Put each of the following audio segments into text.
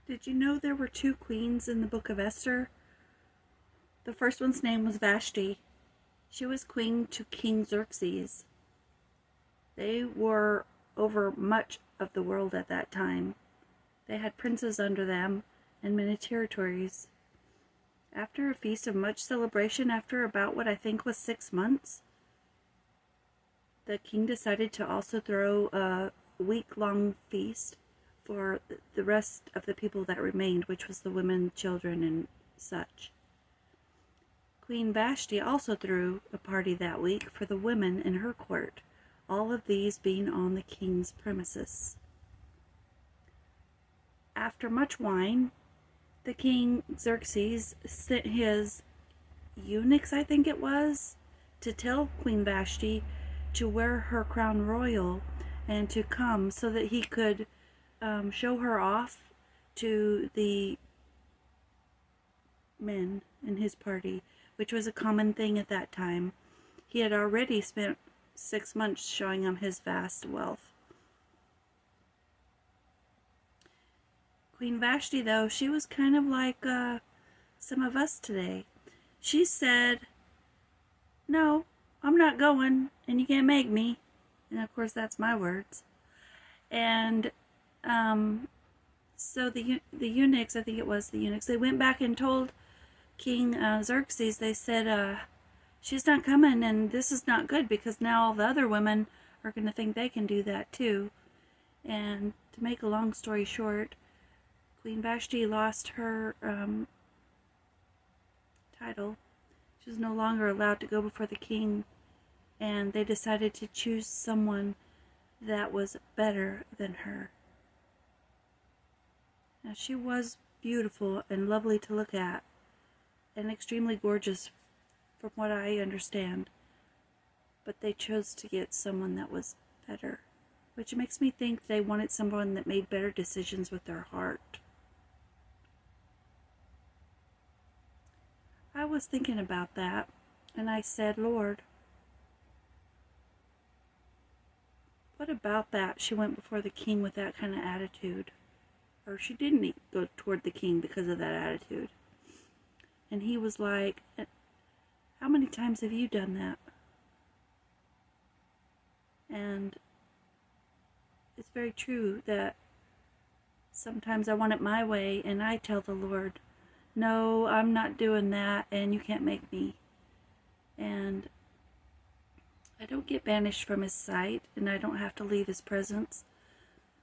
Did you know there were two queens in the book of Esther? The first one's name was Vashti. She was queen to King Xerxes. They were over much of the world at that time. They had princes under them and many territories. After a feast of much celebration, after about what I think was 6 months, the king decided to also throw a week-long feast for the rest of the people that remained, which was the women, children, and such. Queen Vashti also threw a party that week for the women in her court, all of these being on the king's premises. After much wine, the king Xerxes sent his eunuchs, I think it was, to tell Queen Vashti to wear her crown royal and to come so that he could show her off to the men in his party, which was a common thing at that time. He had already spent 6 months showing them his vast wealth. Queen Vashti, though, she was kind of like some of us today. She said, "No, I'm not going, and you can't make me." And of course, that's my words. And so the eunuchs, I think it was the eunuchs, they went back and told King Xerxes, they said, she's not coming, and this is not good, because now all the other women are going to think they can do that too. And to make a long story short, Queen Vashti lost her title. She was no longer allowed to go before the king, and they decided to choose someone that was better than her. Now, she was beautiful and lovely to look at, and extremely gorgeous from what I understand, but they chose to get someone that was better, which makes me think they wanted someone that made better decisions with their heart. I was thinking about that, and I said, Lord, what about that? She went before the king with that kind of attitude. Or she didn't go toward the king because of that attitude. And he was like, how many times have you done that? And it's very true that sometimes I want it my way, and I tell the Lord, no, I'm not doing that, and you can't make me. And I don't get banished from his sight, and I don't have to leave his presence.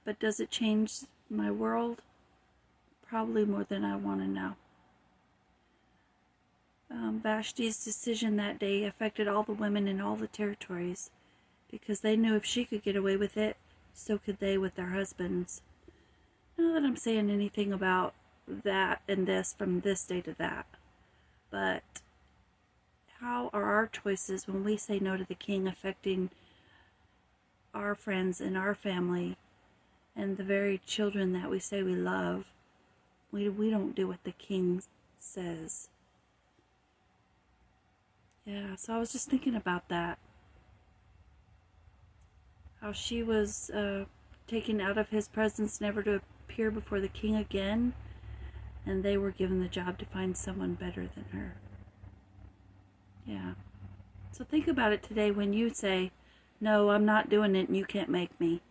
But does it change my world? Probably more than I want to know. Vashti's decision that day affected all the women in all the territories, because they knew if she could get away with it, so could they with their husbands. Not that I'm saying anything about that and this from this day to that, but how are our choices when we say no to the king affecting our friends and our family and the very children that we say we love? We don't do what the king says. Yeah, so I was just thinking about that. How she was taken out of his presence, never to appear before the king again, and they were given the job to find someone better than her. Yeah. So think about it today when you say, no, I'm not doing it and you can't make me.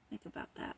Think about that.